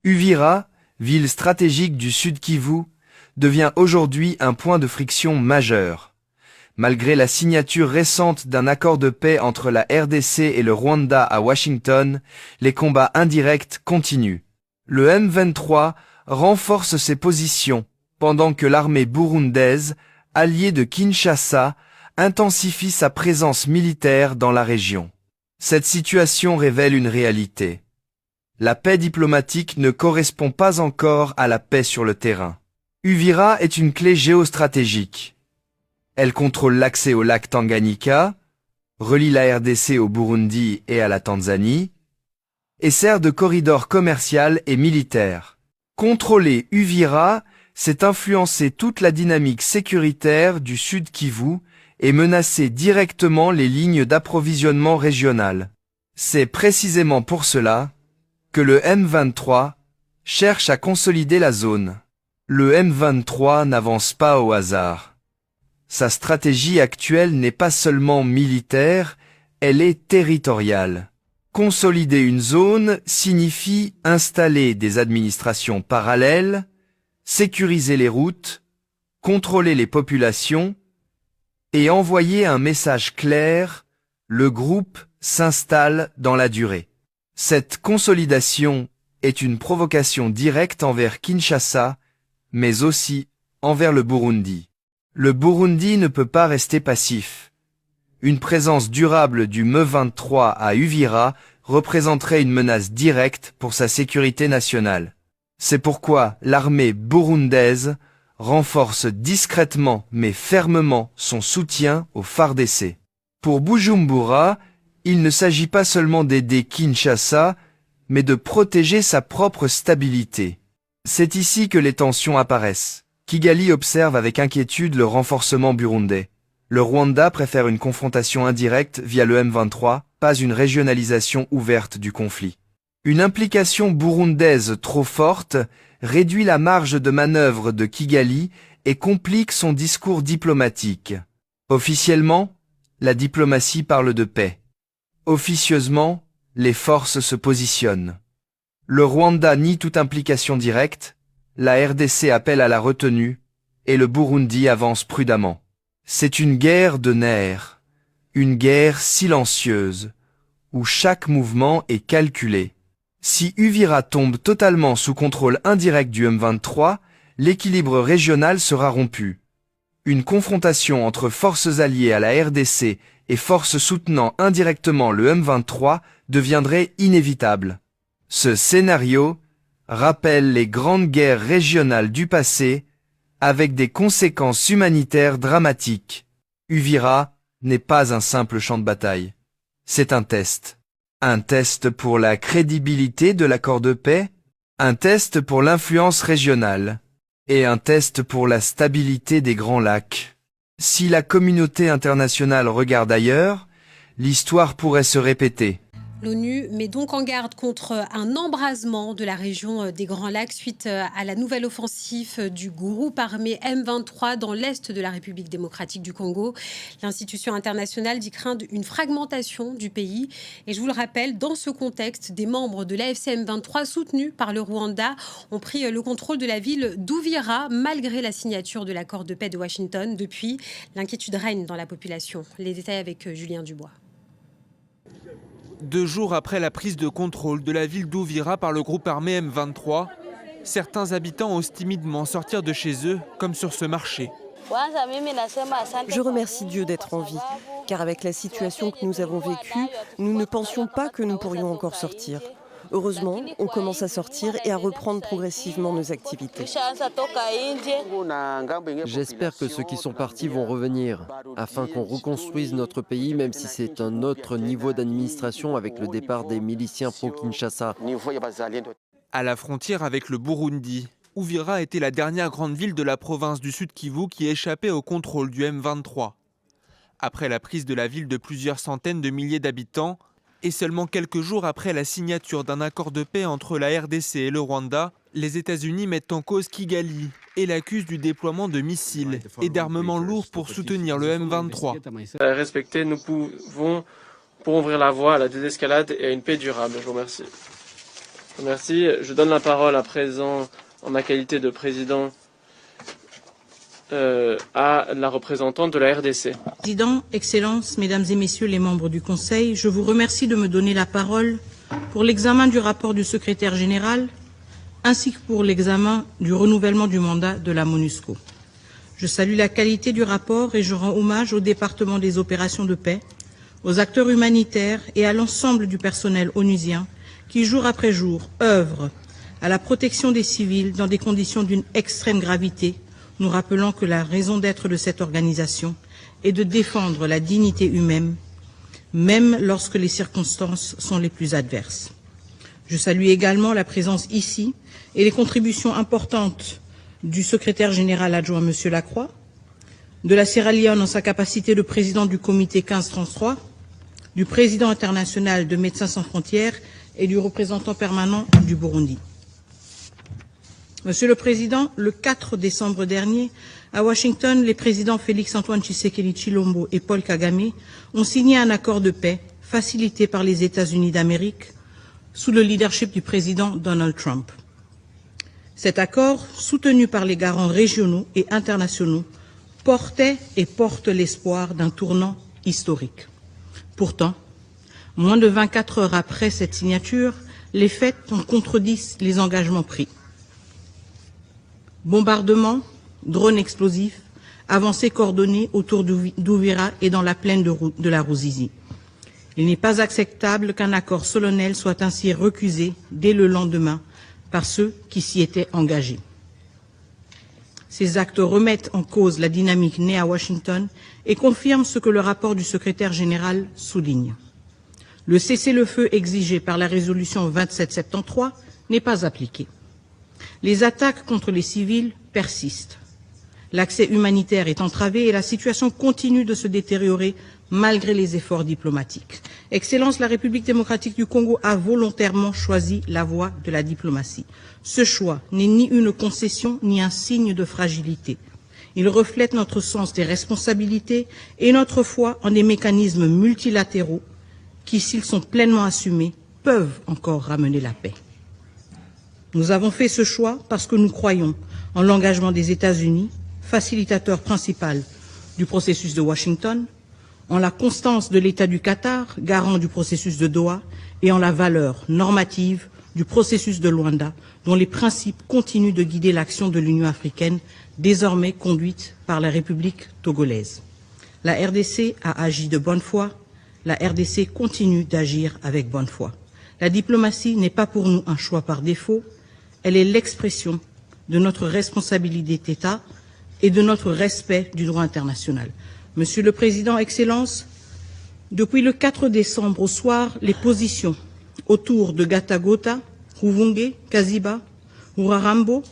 Uvira, ville stratégique du Sud Kivu, devient aujourd'hui un point de friction majeur. Malgré la signature récente d'un accord de paix entre la RDC et le Rwanda à Washington, les combats indirects continuent. Le M23 renforce ses positions, pendant que l'armée burundaise, alliée de Kinshasa, intensifie sa présence militaire dans la région. Cette situation révèle une réalité. La paix diplomatique ne correspond pas encore à la paix sur le terrain. Uvira est une clé géostratégique. Elle contrôle l'accès au lac Tanganyika, relie la RDC au Burundi et à la Tanzanie, et sert de corridor commercial et militaire. Contrôler Uvira, c'est influencer toute la dynamique sécuritaire du Sud Kivu et menacer directement les lignes d'approvisionnement régionales. C'est précisément pour cela que le M23 cherche à consolider la zone. Le M23 n'avance pas au hasard. Sa stratégie actuelle n'est pas seulement militaire, elle est territoriale. Consolider une zone signifie installer des administrations parallèles, sécuriser les routes, contrôler les populations et envoyer un message clair, le groupe s'installe dans la durée. Cette consolidation est une provocation directe envers Kinshasa, mais aussi envers le Burundi. Le Burundi ne peut pas rester passif. Une présence durable du M23 à Uvira représenterait une menace directe pour sa sécurité nationale. C'est pourquoi l'armée burundaise renforce discrètement mais fermement son soutien au FARDC. Pour Bujumbura, il ne s'agit pas seulement d'aider Kinshasa, mais de protéger sa propre stabilité. C'est ici que les tensions apparaissent. Kigali observe avec inquiétude le renforcement burundais. Le Rwanda préfère une confrontation indirecte via le M23, pas une régionalisation ouverte du conflit. Une implication burundaise trop forte réduit la marge de manœuvre de Kigali et complique son discours diplomatique. Officiellement, la diplomatie parle de paix. Officieusement, les forces se positionnent. Le Rwanda nie toute implication directe, la RDC appelle à la retenue, et le Burundi avance prudemment. C'est une guerre de nerfs, une guerre silencieuse, où chaque mouvement est calculé. Si Uvira tombe totalement sous contrôle indirect du M23, l'équilibre régional sera rompu. Une confrontation entre forces alliées à la RDC et forces soutenant indirectement le M23 deviendrait inévitable. Ce scénario rappelle les grandes guerres régionales du passé avec des conséquences humanitaires dramatiques. Uvira n'est pas un simple champ de bataille. C'est un test. Un test pour la crédibilité de l'accord de paix, un test pour l'influence régionale et un test pour la stabilité des Grands Lacs. Si la communauté internationale regarde ailleurs, l'histoire pourrait se répéter. L'ONU met donc en garde contre un embrasement de la région des Grands Lacs suite à la nouvelle offensive du groupe armé M23 dans l'est de la République démocratique du Congo. L'institution internationale dit craindre une fragmentation du pays. Et je vous le rappelle, dans ce contexte, des membres de l'AFC M23 soutenus par le Rwanda ont pris le contrôle de la ville d'Uvira malgré la signature de l'accord de paix de Washington. Depuis, l'inquiétude règne dans la population. Les détails avec Julien Dubois. 2 jours après la prise de contrôle de la ville d'Uvira par le groupe armé M23, certains habitants osent timidement sortir de chez eux, comme sur ce marché. Je remercie Dieu d'être en vie, car avec la situation que nous avons vécue, nous ne pensions pas que nous pourrions encore sortir. Heureusement, on commence à sortir et à reprendre progressivement nos activités. J'espère que ceux qui sont partis vont revenir, afin qu'on reconstruise notre pays, même si c'est un autre niveau d'administration avec le départ des miliciens pro-Kinshasa. À la frontière avec le Burundi, Uvira était la dernière grande ville de la province du Sud Kivu qui échappait au contrôle du M23. Après la prise de la ville de plusieurs centaines de milliers d'habitants, et seulement quelques jours après la signature d'un accord de paix entre la RDC et le Rwanda, les États-Unis mettent en cause Kigali et l'accusent du déploiement de missiles et d'armements lourds pour soutenir le M23. Respecter, nous pouvons pour ouvrir la voie à la désescalade et à une paix durable. Je vous remercie. Merci. Je donne la parole à présent, en ma qualité de président, à la représentante de la RDC. Président, Excellences, Mesdames et Messieurs les membres du Conseil, je vous remercie de me donner la parole pour l'examen du rapport du secrétaire général ainsi que pour l'examen du renouvellement du mandat de la MONUSCO. Je salue la qualité du rapport et je rends hommage au département des opérations de paix, aux acteurs humanitaires et à l'ensemble du personnel onusien qui, jour après jour, œuvrent à la protection des civils dans des conditions d'une extrême gravité, nous rappelant que la raison d'être de cette organisation est de défendre la dignité humaine, même lorsque les circonstances sont les plus adverses. Je salue également la présence ici et les contributions importantes du secrétaire général adjoint M. Lacroix, de la Sierra Leone en sa capacité de président du comité 1533, du président international de Médecins sans frontières et du représentant permanent du Burundi. Monsieur le Président, le 4 décembre dernier, à Washington, les présidents Félix-Antoine Tshisekedi Tshilombo et Paul Kagame ont signé un accord de paix facilité par les États-Unis d'Amérique sous le leadership du président Donald Trump. Cet accord, soutenu par les garants régionaux et internationaux, portait et porte l'espoir d'un tournant historique. Pourtant, moins de 24 heures après cette signature, les faits en contredisent les engagements pris. Bombardements, drones explosifs, avancées coordonnées autour d'Ouvira et dans la plaine de la Ruzizi. Il n'est pas acceptable qu'un accord solennel soit ainsi recusé dès le lendemain par ceux qui s'y étaient engagés. Ces actes remettent en cause la dynamique née à Washington et confirment ce que le rapport du secrétaire général souligne. Le cessez-le-feu exigé par la résolution 2773 n'est pas appliqué. Les attaques contre les civils persistent. L'accès humanitaire est entravé et la situation continue de se détériorer malgré les efforts diplomatiques. Excellence, la République démocratique du Congo a volontairement choisi la voie de la diplomatie. Ce choix n'est ni une concession ni un signe de fragilité. Il reflète notre sens des responsabilités et notre foi en des mécanismes multilatéraux qui, s'ils sont pleinement assumés, peuvent encore ramener la paix. Nous avons fait ce choix parce que nous croyons en l'engagement des États-Unis, facilitateur principal du processus de Washington, en la constance de l'État du Qatar, garant du processus de Doha, et en la valeur normative du processus de Luanda, dont les principes continuent de guider l'action de l'Union africaine, désormais conduite par la République togolaise. La RDC a agi de bonne foi, la RDC continue d'agir avec bonne foi. La diplomatie n'est pas pour nous un choix par défaut, elle est l'expression de notre responsabilité d'État et de notre respect du droit international. Monsieur le Président, Excellences, depuis le 4 décembre au soir, les positions autour de Gatagota, Ruvunge, Kaziba, Urarambo,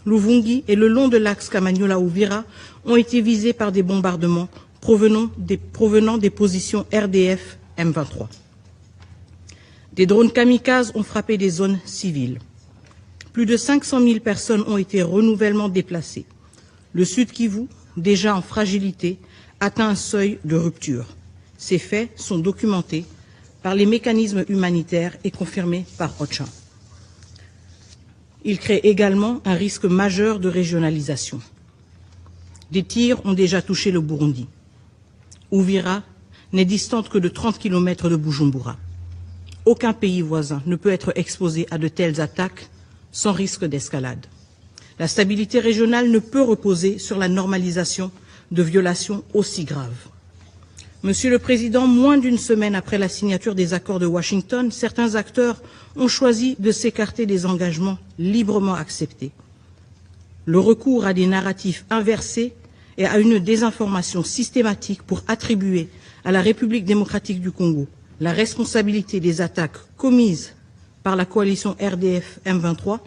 Luvungi et le long de l'axe Kamanyola-Ouvira ont été visées par des bombardements provenant des positions RDF M23. Des drones kamikazes ont frappé des zones civiles. Plus de 500 000 personnes ont été renouvellement déplacées. Le Sud Kivu, déjà en fragilité, atteint un seuil de rupture. Ces faits sont documentés par les mécanismes humanitaires et confirmés par OCHA. Ils créent également un risque majeur de régionalisation. Des tirs ont déjà touché le Burundi. Ouvira n'est distante que de 30 km de Bujumbura. Aucun pays voisin ne peut être exposé à de telles attaques sans risque d'escalade. La stabilité régionale ne peut reposer sur la normalisation de violations aussi graves. Monsieur le Président, moins d'une semaine après la signature des accords de Washington, certains acteurs ont choisi de s'écarter des engagements librement acceptés. Le recours à des narratifs inversés et à une désinformation systématique pour attribuer à la République démocratique du Congo la responsabilité des attaques commises par la coalition RDF M23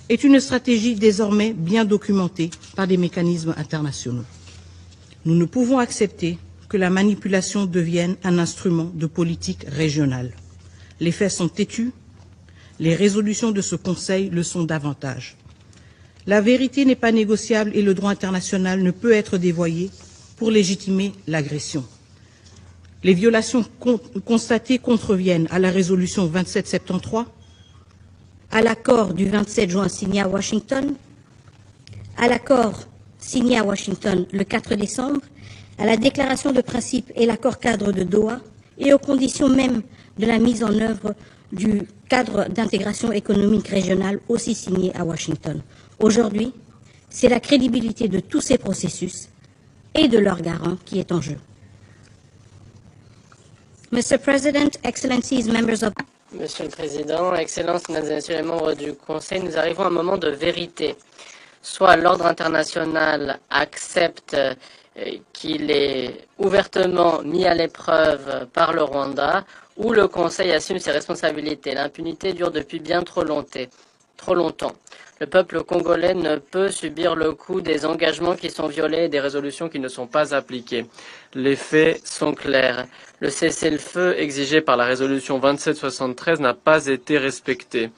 est une stratégie désormais bien documentée par des mécanismes internationaux. Nous ne pouvons accepter que la manipulation devienne un instrument de politique régionale. Les faits sont têtus, les résolutions de ce Conseil le sont davantage. La vérité n'est pas négociable et le droit international ne peut être dévoyé pour légitimer l'agression. Les violations constatées contreviennent à la résolution 2773 à l'accord du 27 juin signé à Washington, à l'accord signé à Washington le 4 décembre, à la déclaration de principe et l'accord cadre de Doha et aux conditions même de la mise en œuvre du cadre d'intégration économique régionale aussi signé à Washington. Aujourd'hui, c'est la crédibilité de tous ces processus et de leurs garants qui est en jeu. Mr. President, Excellencies, members of... Monsieur le Président, Excellences, Mesdames et Messieurs les membres du Conseil, nous arrivons à un moment de vérité. Soit l'ordre international accepte qu'il est ouvertement mis à l'épreuve par le Rwanda, ou le Conseil assume ses responsabilités. L'impunité dure depuis bien trop longtemps. Le peuple congolais ne peut subir le coup des engagements qui sont violés et des résolutions qui ne sont pas appliquées. Les faits sont clairs. Le cessez-le-feu exigé par la résolution 2773 n'a pas été respecté.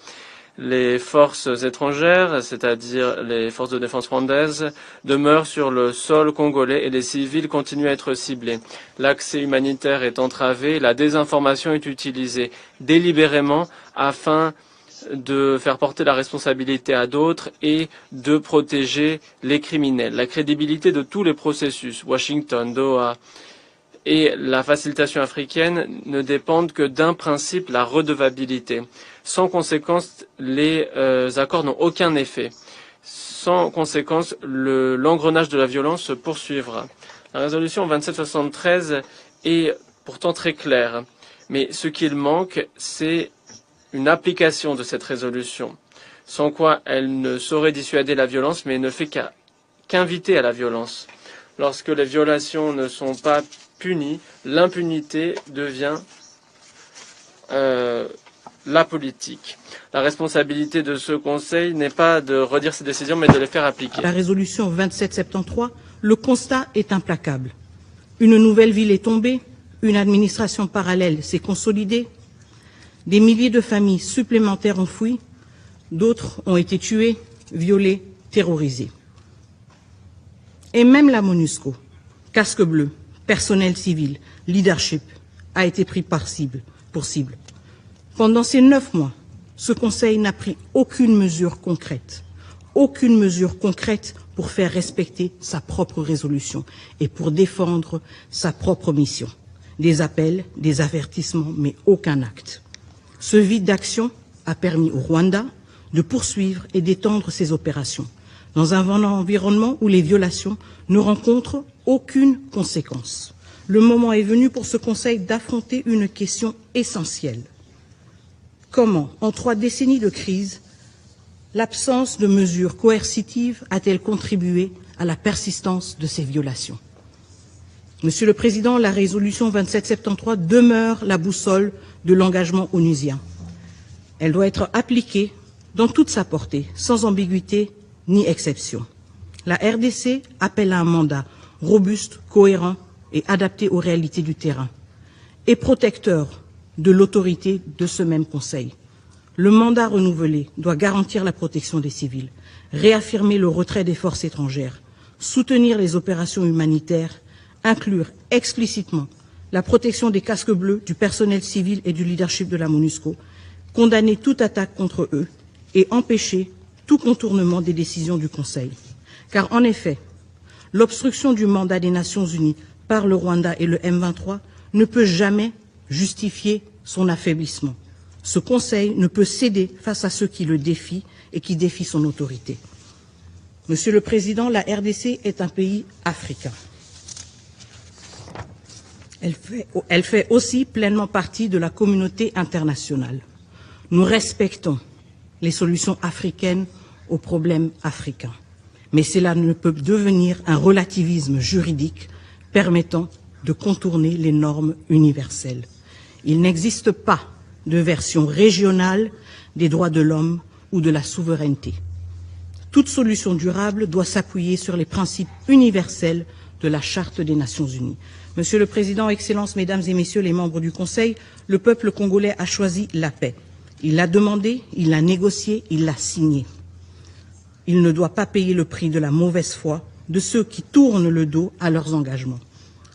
Les forces étrangères, c'est-à-dire les forces de défense rwandaises, demeurent sur le sol congolais et les civils continuent à être ciblés. L'accès humanitaire est entravé, la désinformation est utilisée délibérément afin de faire porter la responsabilité à d'autres et de protéger les criminels. La crédibilité de tous les processus, Washington, Doha et la facilitation africaine ne dépendent que d'un principe, la redevabilité. Sans conséquence, les accords n'ont aucun effet. Sans conséquence, l'engrenage de la violence se poursuivra. La résolution 2773 est pourtant très claire, mais ce qu'il manque, c'est une application de cette résolution, sans quoi elle ne saurait dissuader la violence, mais ne fait qu'inviter à la violence. Lorsque les violations ne sont pas punies, l'impunité devient la politique. La responsabilité de ce Conseil n'est pas de redire ses décisions, mais de les faire appliquer. La résolution 2773, le constat est implacable. Une nouvelle ville est tombée, une administration parallèle s'est consolidée, des milliers de familles supplémentaires ont fui, d'autres ont été tuées, violées, terrorisées. Et même la MONUSCO, casque bleu, personnel civil, leadership, a été pris pour cible. Pendant ces 9 mois, ce Conseil n'a pris aucune mesure concrète pour faire respecter sa propre résolution et pour défendre sa propre mission. Des appels, des avertissements, mais aucun acte. Ce vide d'action a permis au Rwanda de poursuivre et d'étendre ses opérations dans un environnement où les violations ne rencontrent aucune conséquence. Le moment est venu pour ce Conseil d'affronter une question essentielle. Comment, en 3 décennies de crise, l'absence de mesures coercitives a-t-elle contribué à la persistance de ces violations? Monsieur le Président, la résolution 2773 demeure la boussole de l'engagement onusien. Elle doit être appliquée dans toute sa portée, sans ambiguïté ni exception. La RDC appelle à un mandat robuste, cohérent et adapté aux réalités du terrain, et protecteur de l'autorité de ce même Conseil. Le mandat renouvelé doit garantir la protection des civils, réaffirmer le retrait des forces étrangères, soutenir les opérations humanitaires, inclure explicitement la protection des casques bleus, du personnel civil et du leadership de la MONUSCO, condamner toute attaque contre eux et empêcher tout contournement des décisions du Conseil. Car en effet, l'obstruction du mandat des Nations Unies par le Rwanda et le M23 ne peut jamais justifier son affaiblissement. Ce Conseil ne peut céder face à ceux qui le défient et qui défient son autorité. Monsieur le Président, la RDC est un pays africain. Elle fait aussi pleinement partie de la communauté internationale. Nous respectons les solutions africaines aux problèmes africains. Mais cela ne peut devenir un relativisme juridique permettant de contourner les normes universelles. Il n'existe pas de version régionale des droits de l'homme ou de la souveraineté. Toute solution durable doit s'appuyer sur les principes universels de la Charte des Nations Unies. Monsieur le Président, Excellences, Mesdames et Messieurs les membres du Conseil, le peuple congolais a choisi la paix. Il l'a demandée, il l'a négociée, il l'a signée. Il ne doit pas payer le prix de la mauvaise foi de ceux qui tournent le dos à leurs engagements.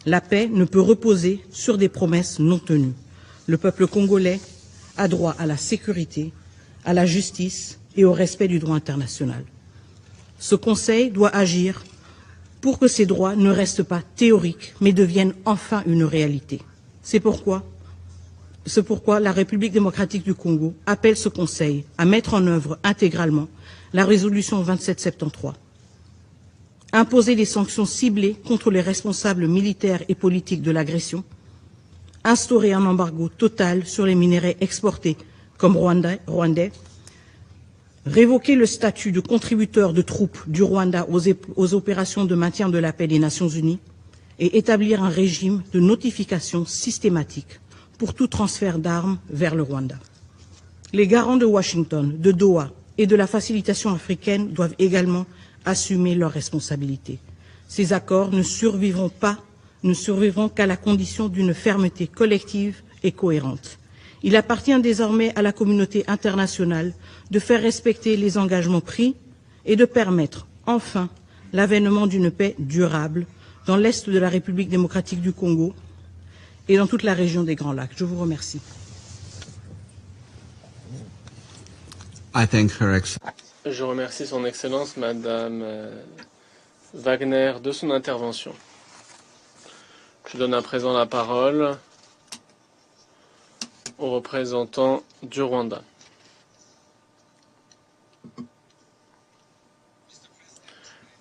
La paix ne peut reposer sur des promesses non tenues. Le peuple congolais a droit à la sécurité, à la justice et au respect du droit international. Ce Conseil doit agir pour que ces droits ne restent pas théoriques, mais deviennent enfin une réalité. C'est pourquoi la République démocratique du Congo appelle ce Conseil à mettre en œuvre intégralement la résolution 2773, imposer des sanctions ciblées contre les responsables militaires et politiques de l'agression, instaurer un embargo total sur les minerais exportés comme rwandais, révoquer le statut de contributeur de troupes du Rwanda aux opérations de maintien de la paix des Nations Unies et établir un régime de notification systématique pour tout transfert d'armes vers le Rwanda. Les garants de Washington, de Doha et de la facilitation africaine doivent également assumer leurs responsabilités. Ces accords ne survivront qu'à la condition d'une fermeté collective et cohérente. Il appartient désormais à la communauté internationale de faire respecter les engagements pris et de permettre enfin l'avènement d'une paix durable dans l'Est de la République démocratique du Congo et dans toute la région des Grands Lacs. Je vous remercie. Je remercie son Excellence, Madame Wagner, de son intervention. Je donne à présent la parole au représentant du Rwanda.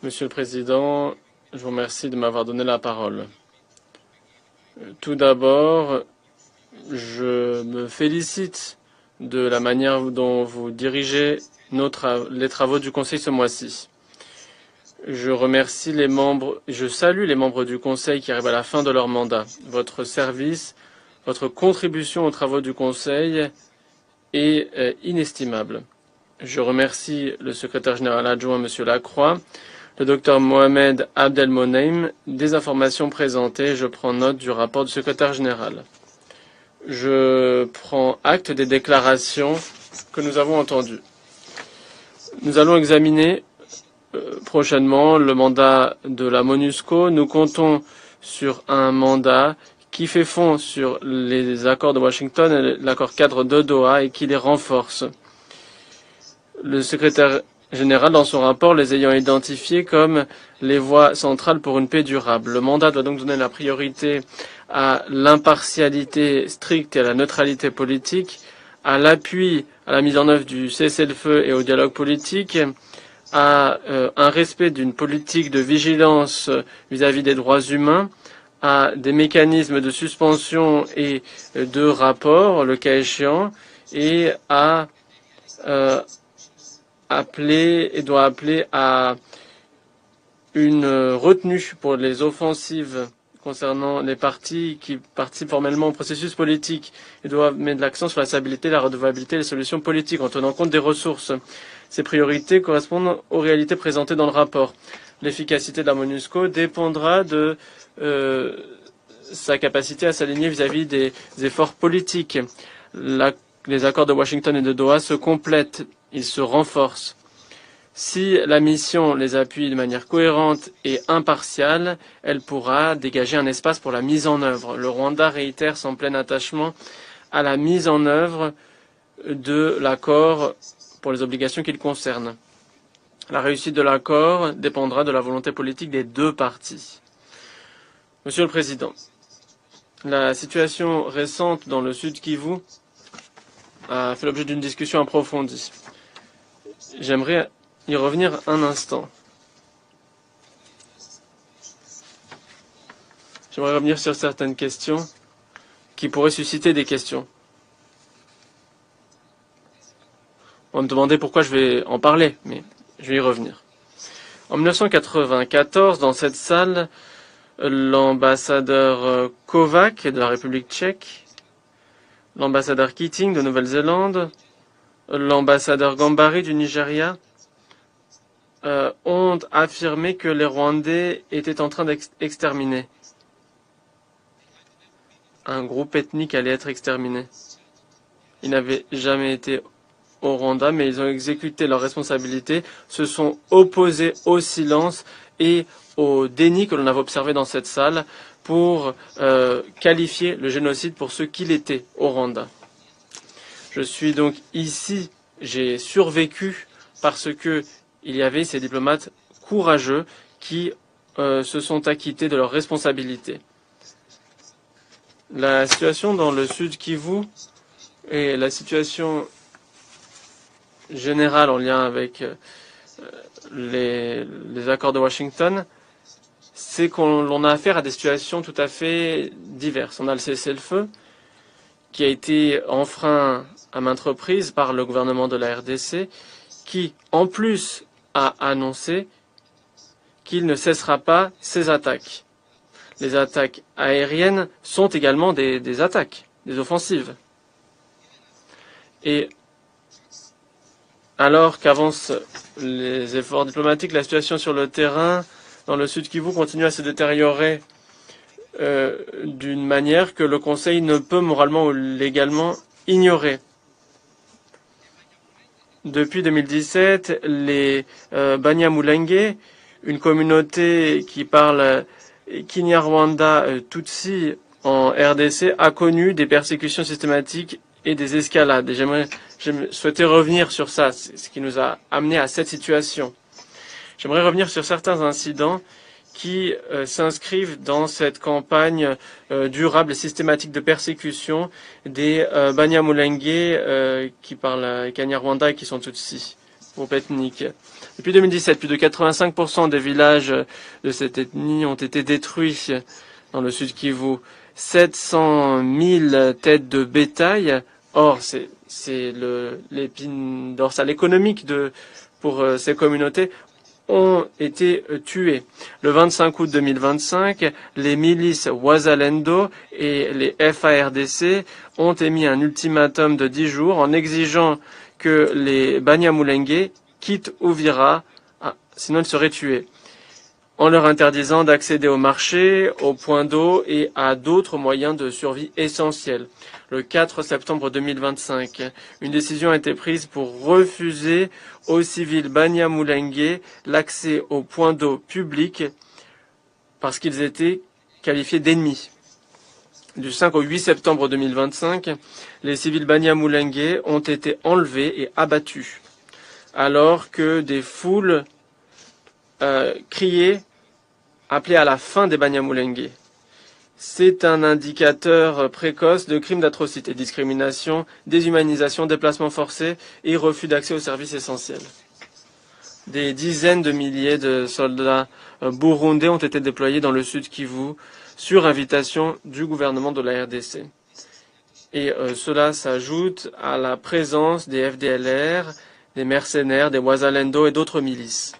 Monsieur le Président, je vous remercie de m'avoir donné la parole. Tout d'abord, je me félicite de la manière dont vous dirigez les travaux du Conseil ce mois-ci. Je salue les membres du Conseil qui arrivent à la fin de leur mandat. Votre service, votre contribution aux travaux du Conseil est inestimable. Je remercie le secrétaire général adjoint, M. Lacroix, le docteur Mohamed Abdelmoneim, des informations présentées. Je prends note du rapport du secrétaire général. Je prends acte des déclarations que nous avons entendues. Nous allons examiner prochainement le mandat de la MONUSCO. Nous comptons sur un mandat qui fait fond sur les accords de Washington et l'accord cadre de Doha et qui les renforce. Le secrétaire général, dans son rapport, les ayant identifiés comme les voies centrales pour une paix durable. Le mandat doit donc donner la priorité à l'impartialité stricte et à la neutralité politique, à l'appui à la mise en œuvre du cessez-le-feu et au dialogue politique, à un respect d'une politique de vigilance vis-à-vis des droits humains, à des mécanismes de suspension et de rapport, le cas échéant, et doit appeler à une retenue pour les offensives concernant les partis qui participent formellement au processus politique. Ils doivent mettre l'accent sur la stabilité, la redevabilité et les solutions politiques en tenant compte des ressources. Ces priorités correspondent aux réalités présentées dans le rapport. L'efficacité de la MONUSCO dépendra de sa capacité à s'aligner vis-à-vis des efforts politiques. Les accords de Washington et de Doha se complètent, ils se renforcent. Si la mission les appuie de manière cohérente et impartiale, elle pourra dégager un espace pour la mise en œuvre. Le Rwanda réitère son plein attachement à la mise en œuvre de l'accord pour les obligations qu'il concerne. La réussite de l'accord dépendra de la volonté politique des deux parties. Monsieur le Président, la situation récente dans le Sud Kivu a fait l'objet d'une discussion approfondie. J'aimerais y revenir un instant. J'aimerais revenir sur certaines questions qui pourraient susciter des questions. On va me demander pourquoi je vais en parler, mais je vais y revenir. En 1994, dans cette salle, l'ambassadeur Kovac de la République tchèque, l'ambassadeur Keating de Nouvelle-Zélande, l'ambassadeur Gambari du Nigeria ont affirmé que les Rwandais étaient en train d'exterminer. Un groupe ethnique allait être exterminé. Ils n'avaient jamais été au Rwanda, mais ils ont exécuté leurs responsabilités, se sont opposés au silence et au déni que l'on avait observé dans cette salle pour qualifier le génocide pour ce qu'il était au Rwanda. Je suis donc ici j'ai survécu parce que il y avait ces diplomates courageux qui se sont acquittés de leurs responsabilités. La situation dans le Sud Kivu et la situation générale en lien avec les accords de Washington, c'est qu'on a affaire à des situations tout à fait diverses. On a le cessez-le-feu qui a été enfreint à maintes reprises par le gouvernement de la RDC, qui, en plus, a annoncé qu'il ne cessera pas ses attaques. Les attaques aériennes sont également des attaques, des offensives. Et alors qu'avancent les efforts diplomatiques, la situation sur le terrain dans le Sud Kivu continue à se détériorer d'une manière que le Conseil ne peut moralement ou légalement ignorer. Depuis 2017, les Banyamulenge, une communauté qui parle Kinyarwanda Tutsi en RDC, a connu des persécutions systématiques et des escalades. Et j'aimerais souhaiter revenir sur ça, c'est ce qui nous a amené à cette situation. J'aimerais revenir sur certains incidents qui s'inscrivent dans cette campagne durable et systématique de persécution des Banyamulenge qui parlent Kanyarwanda et qui sont Tutsi, groupe ethnique. Depuis 2017, plus de 85% des villages de cette ethnie ont été détruits dans le Sud Kivu. 700 000 têtes de bétail. Or, c'est l'épine dorsale économique pour ces communautés ont été tués. Le 25 août 2025, les milices Wazalendo et les FARDC ont émis un ultimatum de 10 jours en exigeant que les Banyamulenge quittent Uvira, sinon ils seraient tués, en leur interdisant d'accéder au marché, aux points d'eau et à d'autres moyens de survie essentiels. Le 4 septembre 2025, une décision a été prise pour refuser aux civils Banyamulenge l'accès aux points d'eau publics parce qu'ils étaient qualifiés d'ennemis. Du 5 au 8 septembre 2025, les civils Banyamulenge ont été enlevés et abattus, alors que des foules criaient, appelaient à la fin des Banyamulenge. C'est un indicateur précoce de crimes d'atrocité, discrimination, déshumanisation, déplacement forcé et refus d'accès aux services essentiels. Des dizaines de milliers de soldats burundais ont été déployés dans le Sud Kivu sur invitation du gouvernement de la RDC. Et cela s'ajoute à la présence des FDLR, des mercenaires, des Wazalendo et d'autres milices.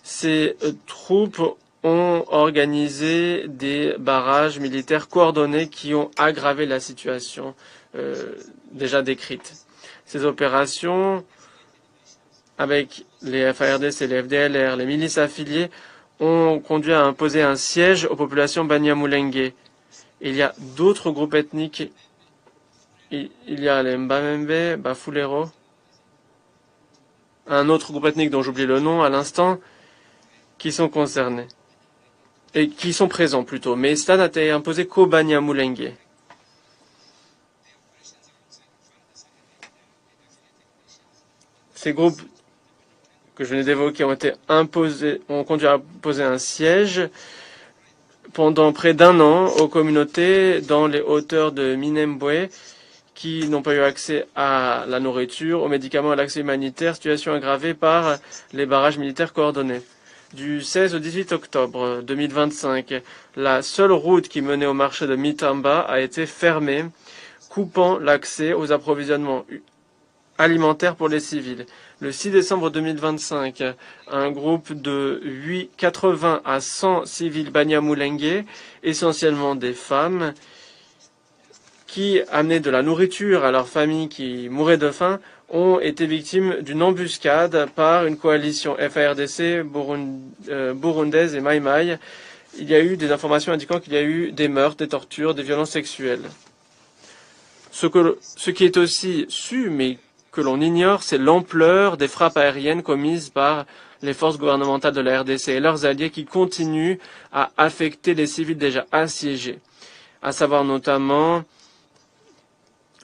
Ces troupes ont organisé des barrages militaires coordonnés qui ont aggravé la situation déjà décrite. Ces opérations, avec les FARDC et les FDLR, les milices affiliées, ont conduit à imposer un siège aux populations Banyamulenge. Il y a d'autres groupes ethniques. Il y a les Mbamembe, Bafulero, un autre groupe ethnique dont j'oublie le nom à l'instant, qui sont concernés. Et qui sont présents plutôt. Mais cela n'a été imposé qu'aux Banyamulenge. Ces groupes que je venais d'évoquer ont conduit à imposer un siège pendant près d'un an aux communautés dans les hauteurs de Minembwe qui n'ont pas eu accès à la nourriture, aux médicaments, à l'accès humanitaire, situation aggravée par les barrages militaires coordonnés. Du 16 au 18 octobre 2025, la seule route qui menait au marché de Mitamba a été fermée, coupant l'accès aux approvisionnements alimentaires pour les civils. Le 6 décembre 2025, un groupe de 80 à 100 civils Banyamulenge, essentiellement des femmes, qui amenaient de la nourriture à leurs familles qui mouraient de faim, ont été victimes d'une embuscade par une coalition FARDC, burundaise et Mai Mai. Il y a eu des informations indiquant qu'il y a eu des meurtres, des tortures, des violences sexuelles. Ce qui est aussi su, mais que l'on ignore, c'est l'ampleur des frappes aériennes commises par les forces gouvernementales de la RDC et leurs alliés qui continuent à affecter les civils déjà assiégés, à savoir notamment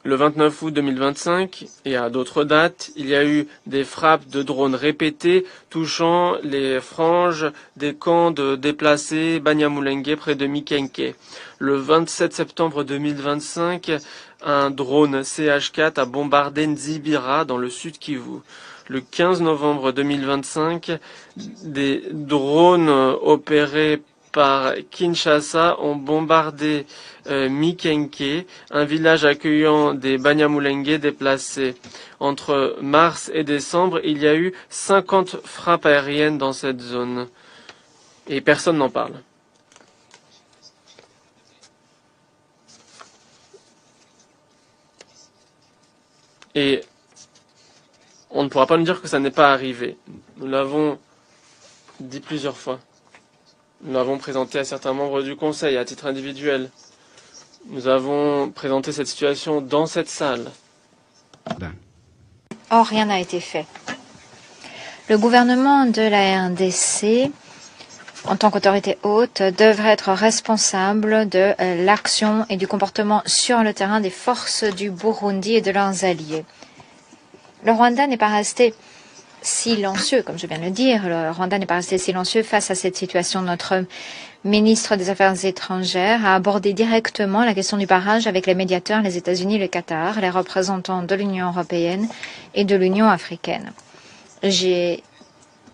Le 29 août 2025 et à d'autres dates, il y a eu des frappes de drones répétées touchant les franges des camps de déplacés Banyamulenge près de Mikenke. Le 27 septembre 2025, un drone CH4 a bombardé Nzibira dans le sud Kivu. Le 15 novembre 2025, des drones opérés par Kinshasa ont bombardé Mikenke, un village accueillant des Banyamulenge déplacés. Entre mars et décembre, il y a eu 50 frappes aériennes dans cette zone. Et personne n'en parle. Et on ne pourra pas nous dire que ça n'est pas arrivé. Nous l'avons dit plusieurs fois. Nous l'avons présenté à certains membres du Conseil à titre individuel. Nous avons présenté cette situation dans cette salle. Or, rien n'a été fait. Le gouvernement de la RDC, en tant qu'autorité haute, devrait être responsable de l'action et du comportement sur le terrain des forces du Burundi et de leurs alliés. Le Rwanda n'est pas resté silencieux, comme je viens de le dire. Le Rwanda n'est pas resté silencieux face à cette situation. Notre ministre des Affaires étrangères a abordé directement la question du barrage avec les médiateurs, les États-Unis, le Qatar, les représentants de l'Union européenne et de l'Union africaine. J'ai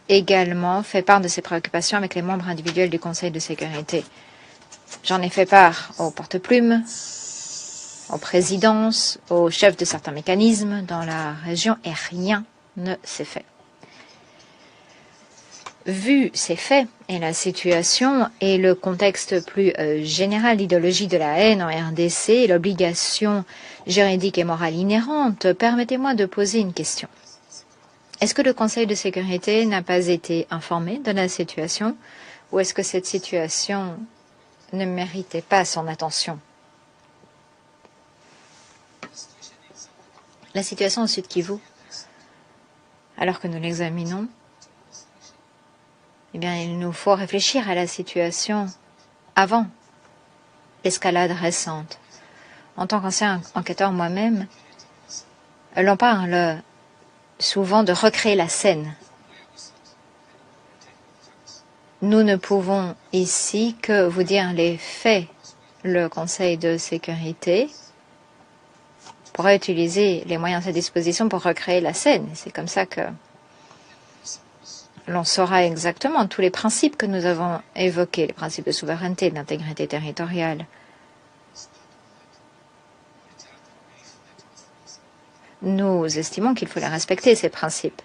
également fait part de ces préoccupations avec les membres individuels du Conseil de sécurité. J'en ai fait part aux porte-plumes, aux présidences, aux chefs de certains mécanismes dans la région et rien ne s'est fait. Vu ces faits et la situation et le contexte plus général, l'idéologie de la haine en RDC et l'obligation juridique et morale inhérente, permettez-moi de poser une question. Est-ce que le Conseil de sécurité n'a pas été informé de la situation ou est-ce que cette situation ne méritait pas son attention? La situation au Sud Kivu, alors que nous l'examinons, eh bien, il nous faut réfléchir à la situation avant l'escalade récente. En tant qu'ancien enquêteur moi-même, l'on parle souvent de recréer la scène. Nous ne pouvons ici que vous dire les faits. Le Conseil de sécurité pourrait utiliser les moyens à sa disposition pour recréer la scène. C'est comme ça que l'on saura exactement tous les principes que nous avons évoqués, les principes de souveraineté, d'intégrité territoriale. Nous estimons qu'il faut les respecter, ces principes.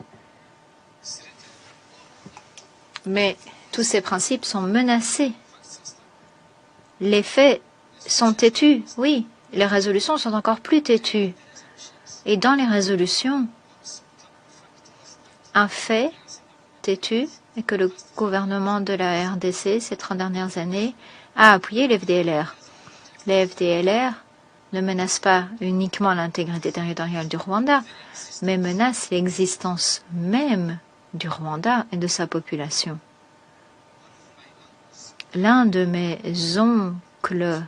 Mais tous ces principes sont menacés. Les faits sont têtus, oui. Les résolutions sont encore plus têtues. Et dans les résolutions, un fait têtu est que le gouvernement de la RDC, ces 30 dernières années, a appuyé les FDLR. Les FDLR ne menacent pas uniquement l'intégrité territoriale du Rwanda, mais menacent l'existence même du Rwanda et de sa population. L'un de mes oncles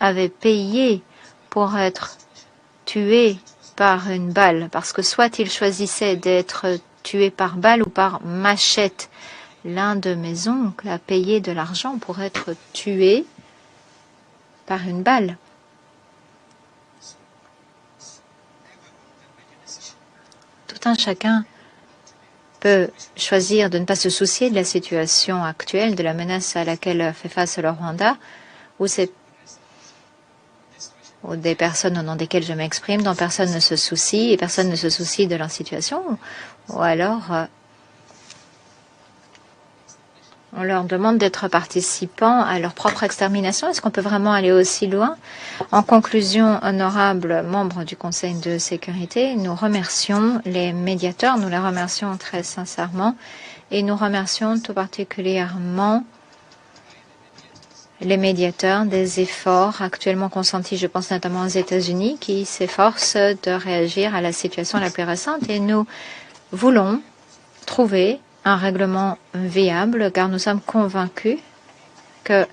avait payé pour être tué par une balle, parce que soit il choisissait d'être tué par balle ou par machette. L'un de mes oncles a payé de l'argent pour être tué par une balle. Tout un chacun peut choisir de ne pas se soucier de la situation actuelle, de la menace à laquelle fait face le Rwanda, ou des personnes au nom desquelles je m'exprime, dont personne ne se soucie et personne ne se soucie de leur situation, ou alors on leur demande d'être participants à leur propre extermination. Est-ce qu'on peut vraiment aller aussi loin? En conclusion, honorables membres du Conseil de sécurité, nous remercions les médiateurs, nous les remercions très sincèrement et nous remercions tout particulièrement les médiateurs des efforts actuellement consentis, je pense notamment aux États-Unis, qui s'efforcent de réagir à la situation la plus récente. Et nous voulons trouver un règlement viable, car nous sommes convaincus que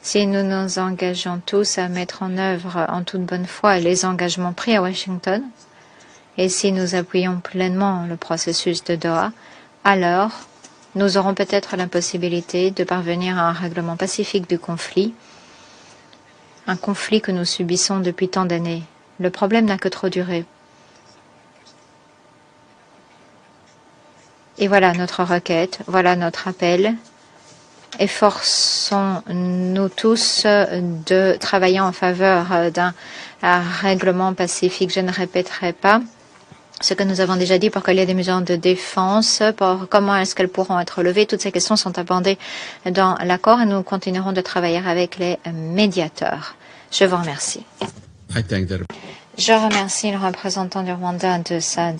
Si nous nous engageons tous à mettre en œuvre en toute bonne foi les engagements pris à Washington, et si nous appuyons pleinement le processus de Doha, alors nous aurons peut-être la possibilité de parvenir à un règlement pacifique du conflit, un conflit que nous subissons depuis tant d'années. Le problème n'a que trop duré. Et voilà notre requête, voilà notre appel. Efforçons-nous tous de travailler en faveur d'un règlement pacifique. Je ne répéterai pas ce que nous avons déjà dit pour qu'il y ait des mesures de défense, pour comment est-ce qu'elles pourront être levées. Toutes ces questions sont abordées dans l'accord et nous continuerons de travailler avec les médiateurs. Je vous remercie. Je remercie le représentant du Rwanda de sa